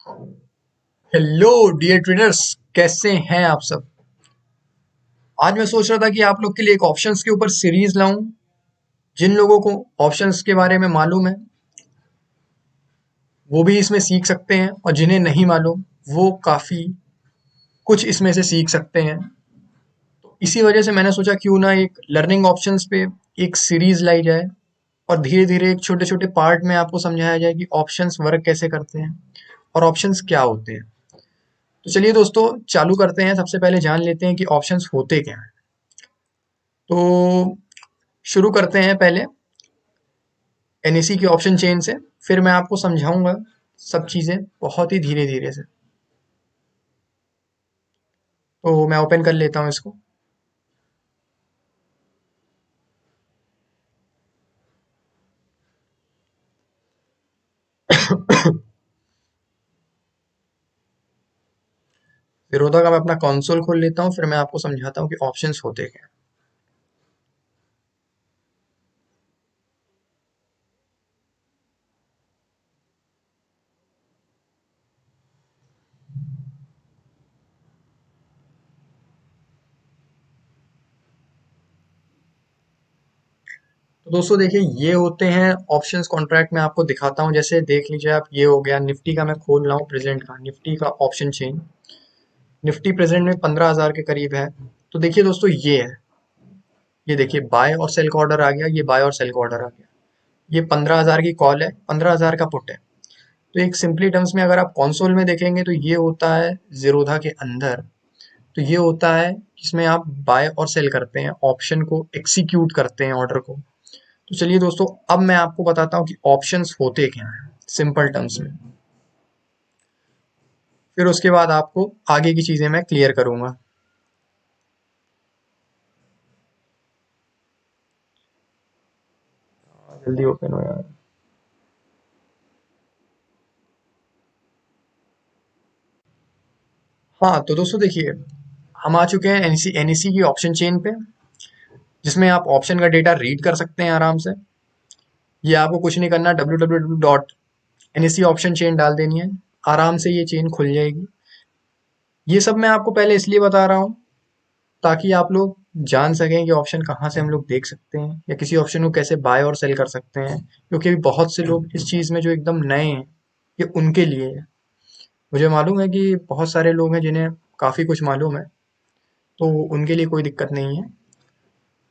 Hello dear traders, कैसे हैं आप सब। आज मैं सोच रहा था कि आप लोग के लिए एक ऑप्शंस के ऊपर सीरीज लाऊं। जिन लोगों को ऑप्शंस के बारे में मालूम है वो भी इसमें सीख सकते हैं, और जिन्हें नहीं मालूम वो काफी कुछ इसमें से सीख सकते हैं। तो इसी वजह से मैंने सोचा क्यों ना एक लर्निंग ऑप्शंस पे एक सीरीज लाई जाए, और धीरे धीरे एक छोटे छोटे पार्ट में आपको समझाया जाए कि ऑप्शंस वर्क कैसे करते हैं और ऑप्शंस क्या होते हैं। तो चलिए दोस्तों, चालू करते हैं। सबसे पहले जान लेते हैं कि ऑप्शंस होते क्या हैं। तो शुरू करते हैं पहले एनईसी की ऑप्शन चेन से, फिर मैं आपको समझाऊंगा सब चीजें बहुत ही धीरे धीरे से। तो मैं ओपन कर लेता हूँ इसको। फिर होता है मैं अपना कंसोल खोल लेता हूँ, फिर मैं आपको समझाता हूँ कि ऑप्शंस होते क्या हैं। तो दोस्तों देखिए, ये होते हैं ऑप्शंस कॉन्ट्रैक्ट। में आपको दिखाता हूँ, जैसे देख लीजिए आप, ये हो गया निफ्टी का। मैं खोल रहा हूँ प्रेजेंट का, निफ्टी का ऑप्शन चेन। निफ्टी प्रेजेंट में 15,000 के करीब है। तो देखिए दोस्तों, ये है, ये देखिए बाय और सेल का ऑर्डर आ गया, ये बाय और सेल का ऑर्डर आ गया। ये 15,000 की कॉल है, 15,000 का पुट है। तो एक सिंपली टर्म्स में अगर आप कंसोल में देखेंगे तो ये होता है ज़ीरोधा के अंदर। तो ये होता है जिसमें आप बाय और सेल करते हैं, ऑप्शन को एग्जीक्यूट करते हैं, ऑर्डर को। तो चलिए दोस्तों, अब मैं आपको बताता हूँ कि ऑप्शंस होते क्या हैं सिंपल टर्म्स में। फिर उसके बाद आपको आगे की चीजें मैं क्लियर करूंगा। जल्दी ओपन हो यार। हाँ तो दोस्तों देखिए, हम आ चुके हैं एनईसी एनईसी की ऑप्शन चेन पे, जिसमें आप ऑप्शन का डेटा रीड कर सकते हैं आराम से। ये आपको कुछ नहीं करना, www.nec ऑप्शन चेन डाल देनी है, आराम से ये चेन खुल जाएगी। ये सब मैं आपको पहले इसलिए बता रहा हूँ ताकि आप लोग जान सकें कि ऑप्शन कहाँ से हम लोग देख सकते हैं, या किसी ऑप्शन को कैसे बाय और सेल कर सकते हैं। क्योंकि अभी बहुत से लोग इस चीज़ में जो एकदम नए हैं, ये उनके लिए है। मुझे मालूम है कि बहुत सारे लोग हैं जिन्हें काफ़ी कुछ मालूम है, तो उनके लिए कोई दिक्कत नहीं है।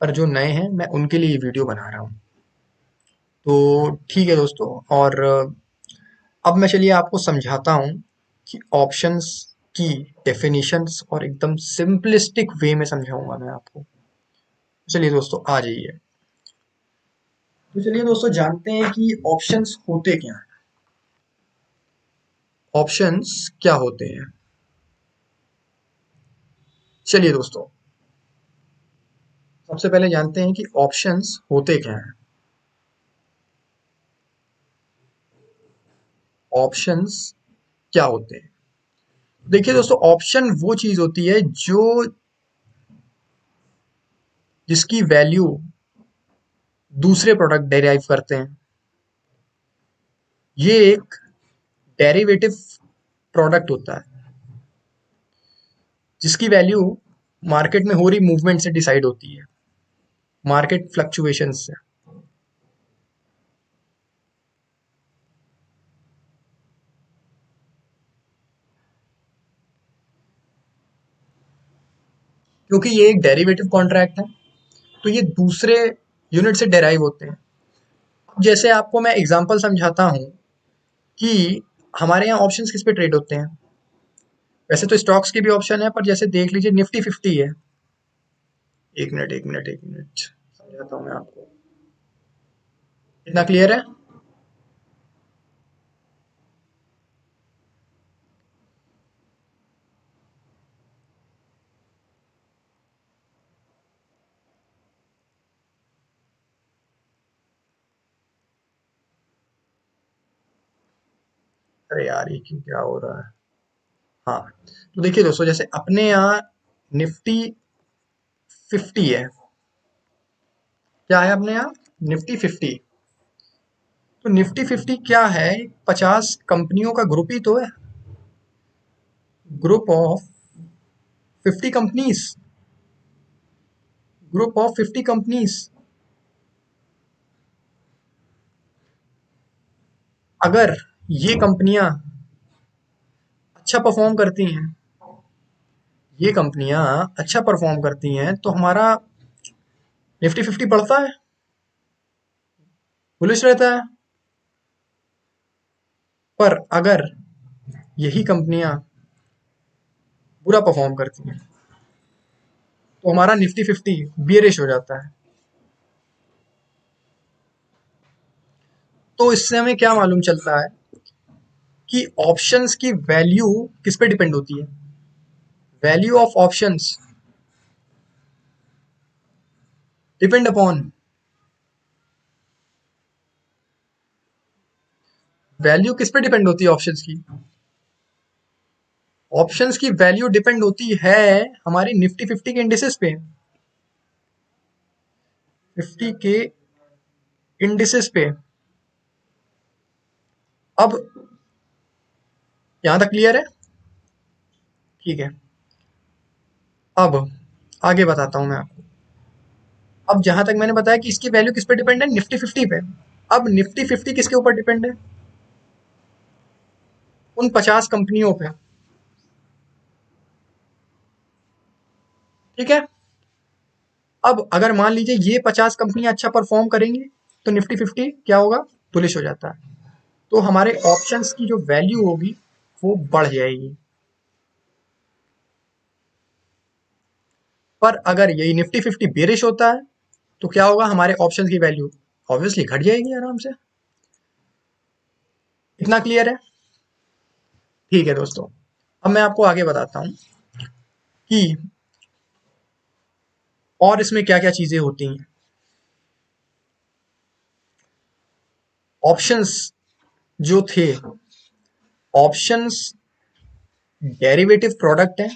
पर जो नए हैं, मैं उनके लिए ये वीडियो बना रहा हूँ। तो ठीक है दोस्तों, और अब मैं चलिए आपको समझाता हूँ कि ऑप्शंस की डेफिनेशंस, और एकदम सिंपलिस्टिक वे में समझाऊंगा मैं आपको। चलिए दोस्तों, आ जाइए। तो चलिए दोस्तों, जानते हैं कि ऑप्शंस होते क्या हैं। ऑप्शंस क्या होते हैं, चलिए दोस्तों, सबसे पहले जानते हैं कि ऑप्शंस होते क्या हैं। ऑप्शंस क्या होते हैं, देखिए दोस्तों, ऑप्शन वो चीज होती है जो जिसकी वैल्यू दूसरे प्रोडक्ट डेराइव करते हैं। ये एक डेरिवेटिव प्रोडक्ट होता है जिसकी वैल्यू मार्केट में हो रही मूवमेंट से डिसाइड होती है, मार्केट फ्लक्चुएशन से। क्योंकि ये एक डेरिवेटिव कॉन्ट्रैक्ट है, तो ये दूसरे यूनिट से डेराइव होते हैं। अब जैसे आपको मैं एग्जांपल समझाता हूँ कि हमारे यहाँ ऑप्शंस किस पे ट्रेड होते हैं। वैसे तो स्टॉक्स के भी ऑप्शन है, पर जैसे देख लीजिए निफ्टी 50 है। एक मिनट, एक मिनट, एक मिनट, समझाता हूँ मैं आपको। इतना क्लियर है। अरे यार, ये क्यों, क्या हो रहा है। हाँ, तो देखिए दोस्तों, जैसे अपने यहाँ निफ्टी 50 है। क्या है अपने यहाँ? निफ्टी 50। तो निफ्टी 50 क्या है? 50 कंपनियों का ग्रुप ही तो है। Group of 50 companies, group of 50 companies. अगर ये कंपनियां अच्छा परफॉर्म करती हैं, ये कंपनियां अच्छा परफॉर्म करती हैं तो हमारा निफ्टी 50 बढ़ता है, बुलिश रहता है। पर अगर यही कंपनियां बुरा परफॉर्म करती हैं तो हमारा निफ्टी 50 बियरिश हो जाता है। तो इससे हमें क्या मालूम चलता है कि ऑप्शंस की वैल्यू किस पे डिपेंड होती है। Value of options depend upon, value किस पे डिपेंड होती है ऑप्शंस की। ऑप्शंस की वैल्यू डिपेंड होती है हमारी निफ्टी 50 के इंडिसेस पे, 50 के इंडिसेस पे। अब यहां तक क्लियर है? ठीक है। अब आगे बताता हूं मैं आपको। अब जहां तक मैंने बताया कि इसकी वैल्यू किस पे डिपेंड है, निफ्टी 50 पे। अब निफ्टी 50 किसके ऊपर डिपेंड है, उन 50 कंपनियों पे। ठीक है। अब अगर मान लीजिए ये 50 कंपनियां अच्छा परफॉर्म करेंगी तो निफ्टी 50 क्या होगा, बुलिश हो जाता है। तो हमारे ऑप्शंस की जो वैल्यू होगी वो बढ़ जाएगी। पर अगर यही निफ्टी 50 बेरिश होता है तो क्या होगा, हमारे ऑप्शंस की वैल्यू ऑब्वियसली घट जाएगी आराम से। इतना क्लियर है? ठीक है दोस्तों। अब मैं आपको आगे बताता हूं कि और इसमें क्या क्या चीजें होती हैं। ऑप्शंस जो थे, ऑप्शंस डेरिवेटिव प्रोडक्ट है।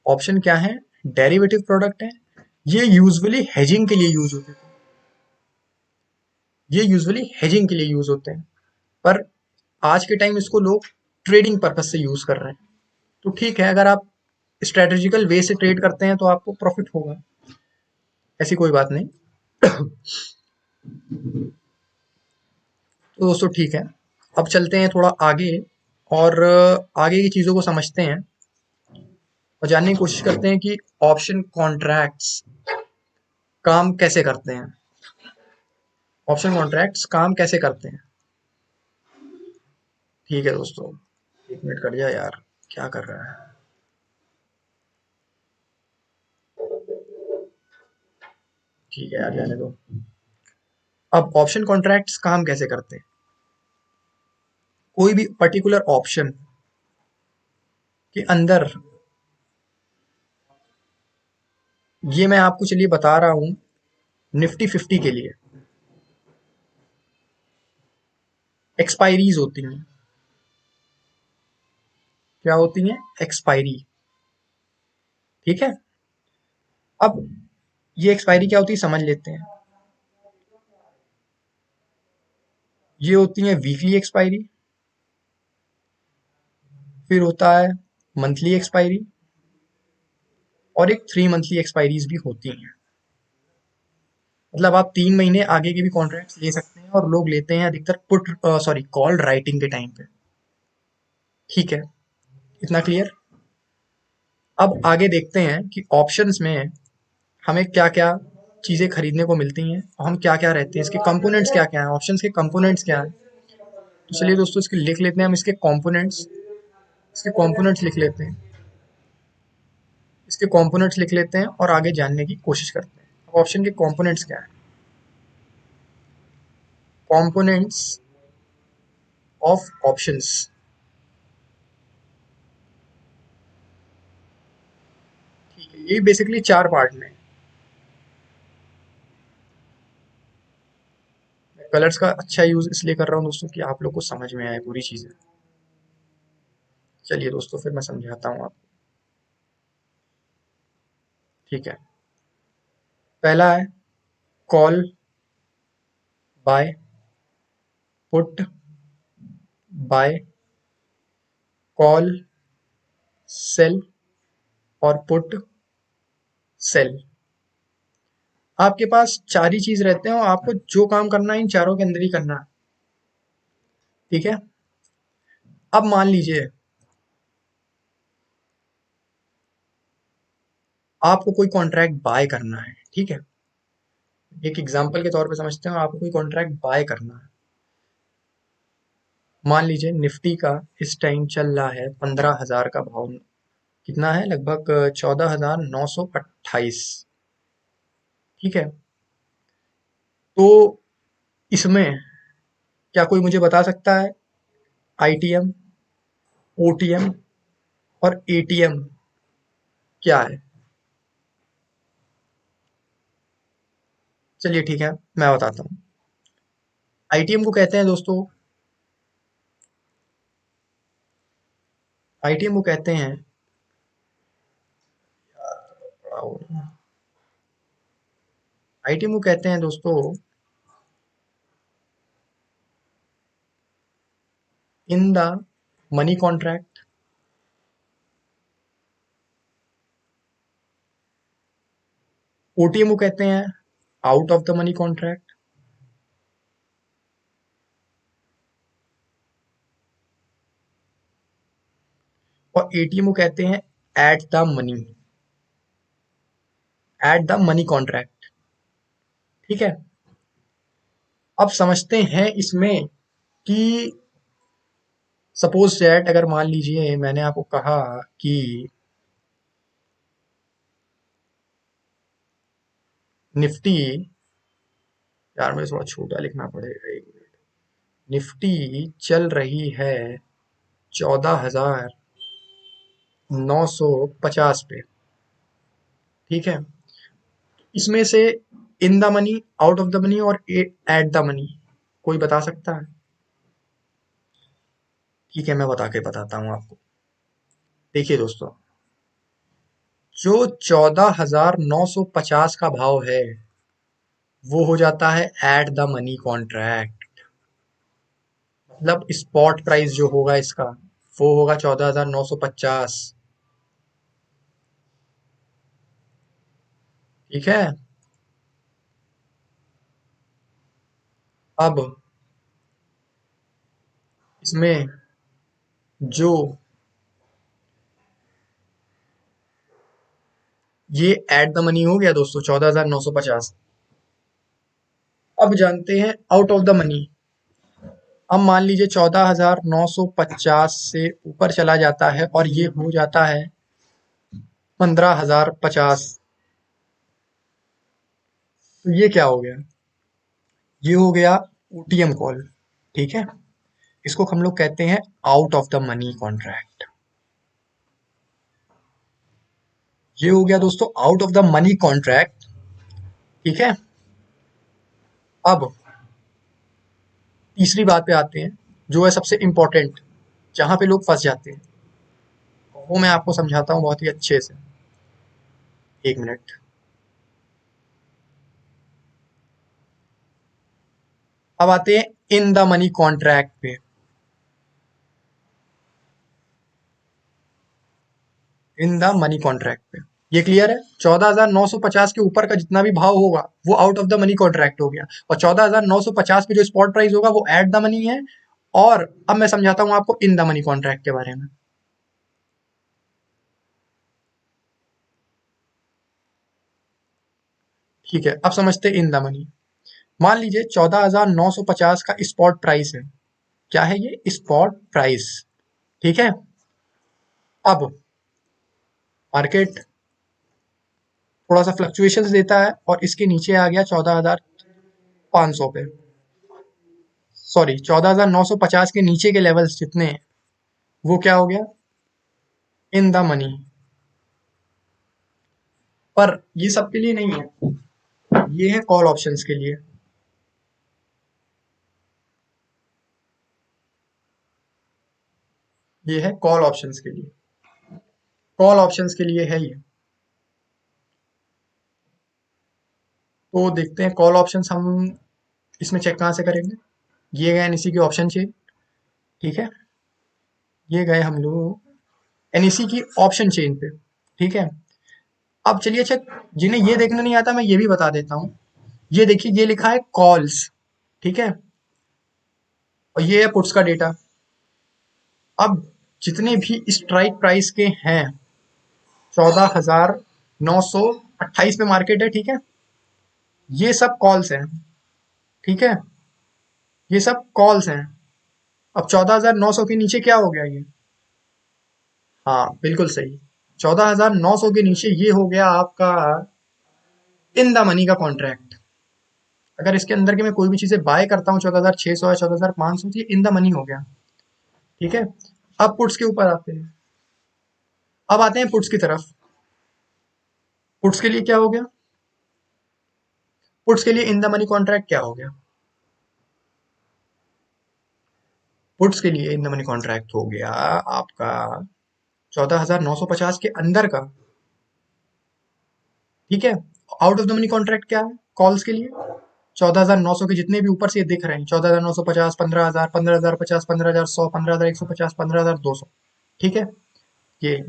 ऑप्शन क्या है, डेरिवेटिव प्रोडक्ट है। ये यूजुअली हेजिंग के लिए यूज होते थे, ये यूजुअली हेजिंग के लिए यूज होते हैं। पर आज के टाइम इसको लोग ट्रेडिंग पर्पज से यूज कर रहे हैं। तो ठीक है, अगर आप स्ट्रेटेजिकल वे से ट्रेड करते हैं तो आपको प्रॉफिट होगा, ऐसी कोई बात नहीं। तो दोस्तों ठीक है, अब चलते हैं थोड़ा आगे और आगे की चीज़ों को समझते हैं और जानने की कोशिश करते हैं कि ऑप्शन कॉन्ट्रैक्ट्स काम कैसे करते हैं। ऑप्शन कॉन्ट्रैक्ट्स काम कैसे करते हैं। ठीक है दोस्तों, एक मिनट कर जा यार, क्या कर रहा है। ठीक है यार, जाने दो। अब ऑप्शन कॉन्ट्रैक्ट्स काम कैसे करते हैं। कोई भी पर्टिकुलर ऑप्शन के अंदर, ये मैं आपको चलिए बता रहा हूं, निफ्टी 50 के लिए एक्सपायरीज होती हैं। क्या होती हैं, एक्सपायरी। ठीक है। अब ये एक्सपायरी क्या होती है समझ लेते हैं। ये होती है वीकली एक्सपायरी, फिर होता है मंथली एक्सपायरी, और एक 3 मंथली एक्सपायरीज भी होती हैं। मतलब आप 3 महीने आगे के भी कॉन्ट्रैक्ट्स ले सकते हैं, और लोग लेते हैं अधिकतर पुट सॉरी कॉल राइटिंग के टाइम पे। ठीक है, इतना क्लियर। अब आगे देखते हैं कि ऑप्शंस में हमें क्या क्या चीज़ें खरीदने को मिलती हैं, और हम क्या क्या रहते हैं, इसके कंपोनेंट्स क्या क्या हैं, ऑप्शंस के कंपोनेंट्स क्या हैं। तो चलिए दोस्तों, इसके लिख लेते हैं हम, इसके कंपोनेंट्स, इसके कंपोनेंट्स लिख लेते हैं, इसके कंपोनेंट्स लिख लेते हैं और आगे जानने की कोशिश करते हैं। अब ऑप्शन के कंपोनेंट्स क्या है, कंपोनेंट्स ऑफ ऑप्शंस। ठीक है, ये बेसिकली 4 पार्ट में। मैं कलर्स का अच्छा यूज इसलिए कर रहा हूँ दोस्तों कि आप लोग को समझ में आए पूरी चीजें। चलिए दोस्तों, फिर मैं समझाता हूँ आपको। ठीक है, पहला है call, buy, put, buy, call, sell और पुट, सेल। आपके पास चार ही चीज रहते हैं और आपको जो काम करना है इन चारों के अंदर ही करना है। ठीक है। अब मान लीजिए आपको कोई कॉन्ट्रैक्ट बाय करना है। ठीक है, एक एग्जांपल के तौर पे समझते हैं, आपको कोई कॉन्ट्रैक्ट बाय करना है। मान लीजिए निफ्टी का इस टाइम चल रहा है 15,000 का भाव, कितना है, लगभग 14,928। ठीक है, तो इसमें क्या कोई मुझे बता सकता है आईटीएम, ओटीएम और एटीएम क्या है? चलिए ठीक है, मैं बताता हूँ। आईटीएम को कहते हैं दोस्तों, आईटीएम को कहते हैं, आईटीएम को कहते हैं दोस्तों in the money contract. OTM को कहते हैं out of the money contract. और एटीएम को कहते हैं at the money, at the money contract. ठीक है, अब समझते हैं इसमें कि सपोज दैट, अगर मान लीजिए मैंने आपको कहा कि निफ्टी, यार मुझे थोड़ा छोटा लिखना पड़ेगा, एक मिनट। निफ्टी चल रही है 14,950 पे। ठीक है, इसमें से in the money, out of the money और एट द मनी कोई बता सकता है? ठीक है, मैं बता के बताता हूँ आपको। देखिए दोस्तों, जो 14,950 का भाव है वो हो जाता है एट द मनी कॉन्ट्रैक्ट। मतलब स्पॉट प्राइस जो होगा इसका वो होगा 14,950। ठीक है, अब इसमें जो ये एट द मनी हो गया दोस्तों 14,950। अब जानते हैं आउट ऑफ द मनी। अब मान लीजिए 14,950 से ऊपर चला जाता है और ये हो जाता है 15,050। तो ये क्या हो गया? ये हो गया ओटीएम कॉल। ठीक है, इसको हम लोग कहते हैं out of the money contract. ये हो गया दोस्तों out of the money contract. ठीक है, अब तीसरी बात पे आते हैं, जो है सबसे इंपॉर्टेंट, जहां पे लोग फंस जाते हैं, वो मैं आपको समझाता हूँ बहुत ही अच्छे से। एक मिनट। अब आते हैं इन द मनी कॉन्ट्रैक्ट पे। इन द मनी कॉन्ट्रैक्ट पे ये क्लियर है? 14,950 के ऊपर का जितना भी भाव होगा वो out of the money contract हो गया, और 14,950 पे जो स्पॉट प्राइस होगा वो एट द मनी है। और अब मैं समझाता हूँ आपको इन द मनी कॉन्ट्रैक्ट के बारे में। ठीक है, अब समझते हैं इन द मनी। मान लीजिए 14,950 का स्पॉट प्राइस है। क्या है ये? Spot price. ठीक है, अब मार्केट थोड़ा सा फ्लक्चुएशंस देता है और इसके नीचे आ गया 14,500 पे। सॉरी, 14,950 के नीचे के लेवल्स जितने हैं वो क्या हो गया? In the money. पर ये सबके लिए नहीं है, ये है कॉल ऑप्शंस के लिए। ये है कॉल ऑप्शंस के लिए, कॉल ऑप्शंस के लिए है ये। तो देखते हैं कॉल ऑप्शंस हम इसमें चेक कहाँ से करेंगे। ये गए इसी की ऑप्शन चेन। ठीक है, ये गए हम लोग एनईसी की ऑप्शन चेन पे। ठीक है, अब चलिए, अच्छा, जिन्हें ये देखना नहीं आता मैं ये भी बता देता हूँ। ये देखिए, ये लिखा है कॉल्स। ठीक है, और ये है पुट्स का डेटा। अब जितने भी स्ट्राइक प्राइस के हैं, 14,928 पे मार्केट है। ठीक है, ये सब कॉल्स हैं। ठीक है, ये सब कॉल्स हैं। अब 14,900 के नीचे क्या हो गया ये? हाँ, बिल्कुल सही। 14,900 के नीचे ये हो गया आपका इन द मनी का कॉन्ट्रैक्ट। अगर इसके अंदर के मैं कोई भी चीजें बाय करता हूँ 14,600 या 14,500, तो ये इन द मनी हो गया। ठीक है, अब पुट्स के ऊपर आते हैं। अब आते हैं पुट्स की तरफ। पुट्स के लिए क्या हो गया? पुट्स के लिए इन द मनी कॉन्ट्रैक्ट क्या हो गया? पुट्स के लिए इन द मनी कॉन्ट्रैक्ट हो गया आपका 14,950 के अंदर का। ठीक है, out of the money contract क्या है कॉल्स के लिए? 14,900 के जितने भी ऊपर से ये दिख रहे हैं, 14,950, 15,000, 15,050, 15,100, 15,150, 15,200। ठीक है, ये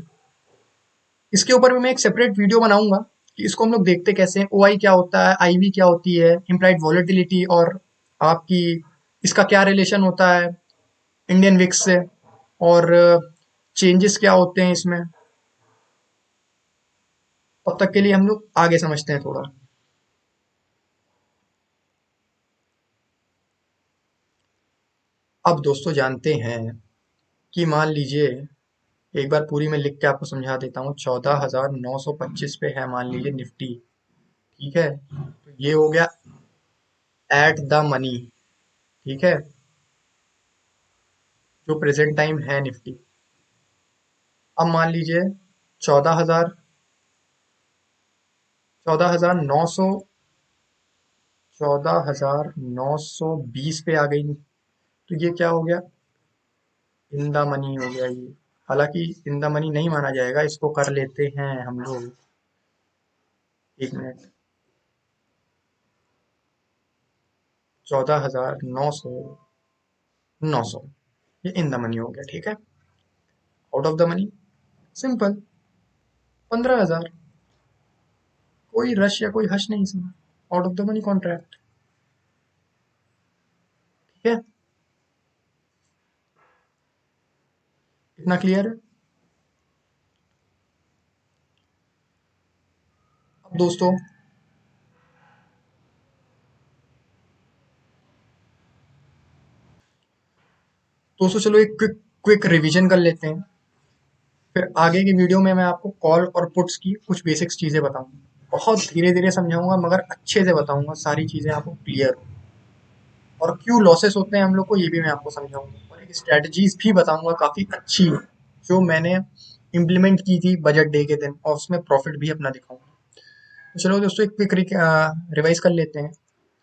इसके ऊपर भी मैं एक सेपरेट वीडियो बनाऊंगा कि इसको हम लोग देखते कैसे हैं, ओआई क्या होता है, आईवी क्या होती है, इम्प्लाइड वॉलेटिलिटी, और आपकी इसका क्या रिलेशन होता है इंडियन विक्स से, और चेंजेस क्या होते हैं इसमें। तब तक के लिए हम लोग आगे समझते हैं थोड़ा। अब दोस्तों जानते हैं कि मान लीजिए, एक बार पूरी मैं लिख के आपको समझा देता हूँ। 14,925 पे है मान लीजिए निफ्टी। ठीक है, तो ये हो गया एट द मनी। ठीक है, जो प्रेजेंट टाइम है निफ्टी। अब मान लीजिए 14,000, 14,900, 14,920 पे आ गई, तो ये क्या हो गया? इन द मनी हो गया ये। हालांकि इन द मनी नहीं माना जाएगा, इसको कर लेते हैं हम लोग। एक मिनट। 14,900, 900, ये इन द मनी हो गया। ठीक है, out of the money simple 15,000। कोई रश या कोई हश नहीं इसमें, out of the money contract. ठीक है, इतना क्लियर है? अब दोस्तों, चलो एक क्विक क्विक रिवीजन कर लेते हैं। फिर आगे की वीडियो में मैं आपको कॉल और पुट्स की कुछ बेसिक्स चीजें बताऊंगा। बहुत धीरे धीरे समझाऊंगा, मगर अच्छे से बताऊंगा, सारी चीजें आपको क्लियर हो। और क्यों लॉसेस होते हैं हम लोग को, ये भी मैं आपको समझाऊंगा, और एक स्ट्रेटजीज भी बताऊंगा काफी अच्छी, जो मैंने इम्प्लीमेंट की थी बजट डे के दिन, और उसमें प्रॉफिट भी अपना दिखाऊंगा। तो चलो दोस्तों, एक क्विक रिवाइज कर लेते हैं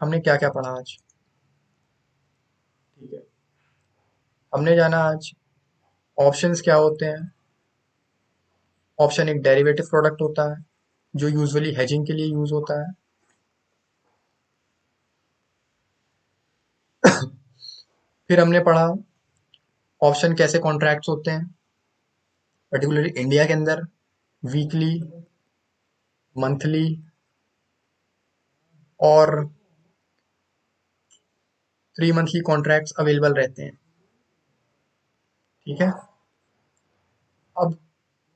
हमने क्या क्या पढ़ा आज। ठीक है, हमने जाना आज ऑप्शंस क्या होते हैं। ऑप्शन एक डेरिवेटिव प्रोडक्ट होता है, जो यूजुअली हेजिंग के लिए यूज होता है। फिर हमने पढ़ा ऑप्शन कैसे कॉन्ट्रैक्ट्स होते हैं, पर्टिकुलरली इंडिया के अंदर, वीकली, मंथली, और 3 मंथ की कॉन्ट्रैक्ट्स अवेलेबल रहते हैं। ठीक है, अब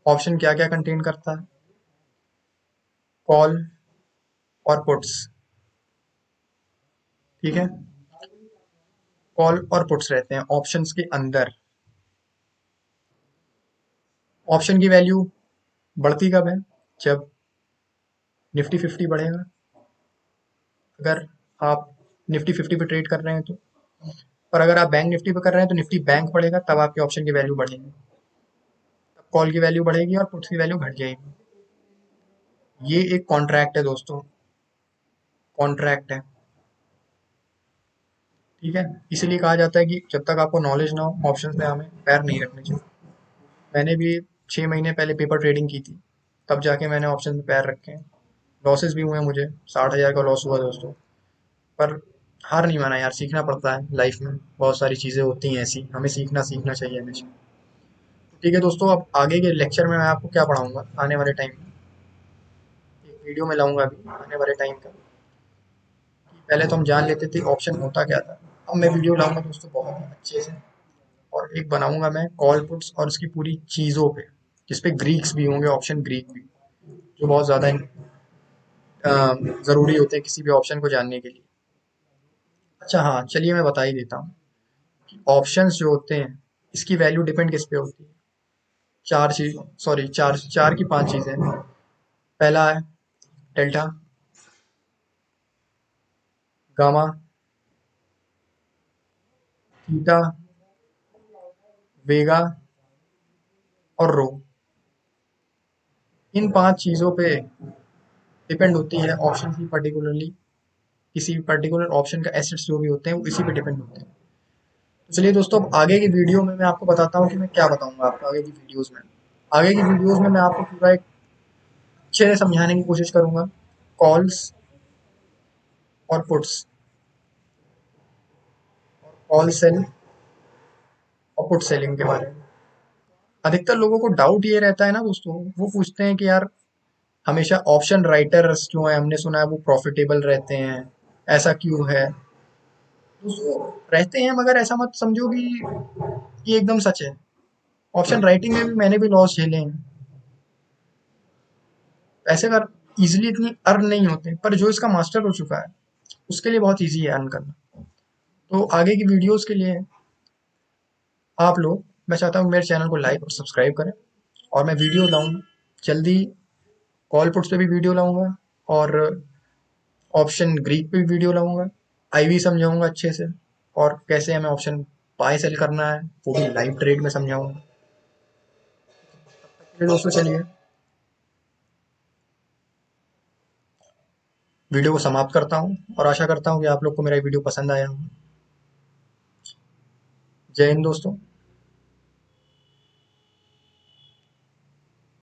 ऑप्शन क्या क्या कंटेन करता है? कॉल और पुट्स। ठीक है, कॉल और पुट्स रहते हैं ऑप्शंस के अंदर। ऑप्शन की वैल्यू बढ़ती कब है? जब निफ्टी 50 बढ़ेगा। अगर आप निफ्टी 50 पे ट्रेड कर रहे हैं तो, और अगर आप बैंक निफ्टी पे कर रहे हैं तो निफ्टी बैंक बढ़ेगा, तब आपकी ऑप्शन की वैल्यू बढ़ेगी, तब कॉल की वैल्यू बढ़ेगी और पुट्स की वैल्यू घट जाएगी। ये एक कॉन्ट्रैक्ट है दोस्तों, कॉन्ट्रैक्ट है। ठीक है, इसीलिए कहा जाता है कि जब तक आपको नॉलेज ना हो, ऑप्शंस में हमें पैर नहीं रखने चाहिए। मैंने भी 6 महीने पहले पेपर ट्रेडिंग की थी, तब जाके मैंने ऑप्शन में पैर रखे हैं। लॉसेस भी हुए मुझे, 60,000 का लॉस हुआ दोस्तों। पर हार नहीं माना यार, सीखना पड़ता है लाइफ में, बहुत सारी चीज़ें होती हैं ऐसी, हमें सीखना सीखना चाहिए हमेशा। ठीक है दोस्तों, अब आगे के लेक्चर में मैं आपको क्या पढ़ाऊंगा आने वाले टाइम में, एक वीडियो में लाऊंगा अभी आने वाले टाइम का, कि पहले तो हम जान लेते थे ऑप्शन होता क्या था। अब मैं वीडियो लाऊंगा दोस्तों बहुत अच्छे से, और एक बनाऊंगा मैं कॉल पुट्स और उसकी पूरी चीज़ों पे, जिसपे ग्रीक्स भी होंगे, ऑप्शन ग्रीक भी, जो बहुत ज़्यादा ज़रूरी होते हैं किसी भी ऑप्शन को जानने के लिए। अच्छा हाँ, चलिए मैं बता ही देता हूँ कि ऑप्शंस जो होते हैं, इसकी वैल्यू डिपेंड किस पे होती है। चार चीज, सॉरी, चार चार की पांच चीजें हैं। पहला है डेल्टा, गामा, थीटा, वेगा और रो। इन पांच चीजों पे डिपेंड होती है ऑप्शन की, पर्टिकुलरली किसी पर्टिकुलर ऑप्शन का एसेट्स जो भी होते हैं वो इसी पे डिपेंड होते हैं। तो चलिए दोस्तों, अब आगे की वीडियो में मैं आपको बताता हूँ कि मैं क्या बताऊंगा आपको आगे की वीडियोस में। आगे की वीडियोस में मैं आपको पूरा एक अच्छे से समझाने की कोशिश करूंगा कॉल्स और पुट्स, कॉल सेल और पुट सेलिंग के बारे में। अधिकतर लोगों को डाउट ये रहता है ना दोस्तों, वो पूछते हैं कि यार हमेशा ऑप्शन राइटर्स जो है, हमने सुना है वो प्रॉफिटेबल रहते हैं, ऐसा क्यों है दोस्तों? रहते हैं, मगर ऐसा मत समझो कि ये एकदम सच है। ऑप्शन राइटिंग में भी मैंने भी लॉस झेले हैं, पैसे का इजीली इतनी अर्न नहीं होते, पर जो इसका मास्टर हो चुका है उसके लिए बहुत इजी है अर्न करना। तो आगे की वीडियोस के लिए आप लोग, मैं चाहता हूँ मेरे चैनल को लाइक और सब्सक्राइब करें, और मैं वीडियो लाऊंगा जल्दी, कॉल पुट्स पे भी वीडियो लाऊंगा, और ऑप्शन ग्रीक पे भी वीडियो लाऊंगा, आईवी समझाऊंगा अच्छे से, और कैसे हमें ऑप्शन बाय सेल करना है वो भी लाइव ट्रेड में समझाऊंगा। चलिए दोस्तों, चलिए वीडियो को समाप्त करता हूँ, और आशा करता हूँ कि आप लोग को मेरा वीडियो पसंद आया हो। जय हिंद दोस्तों।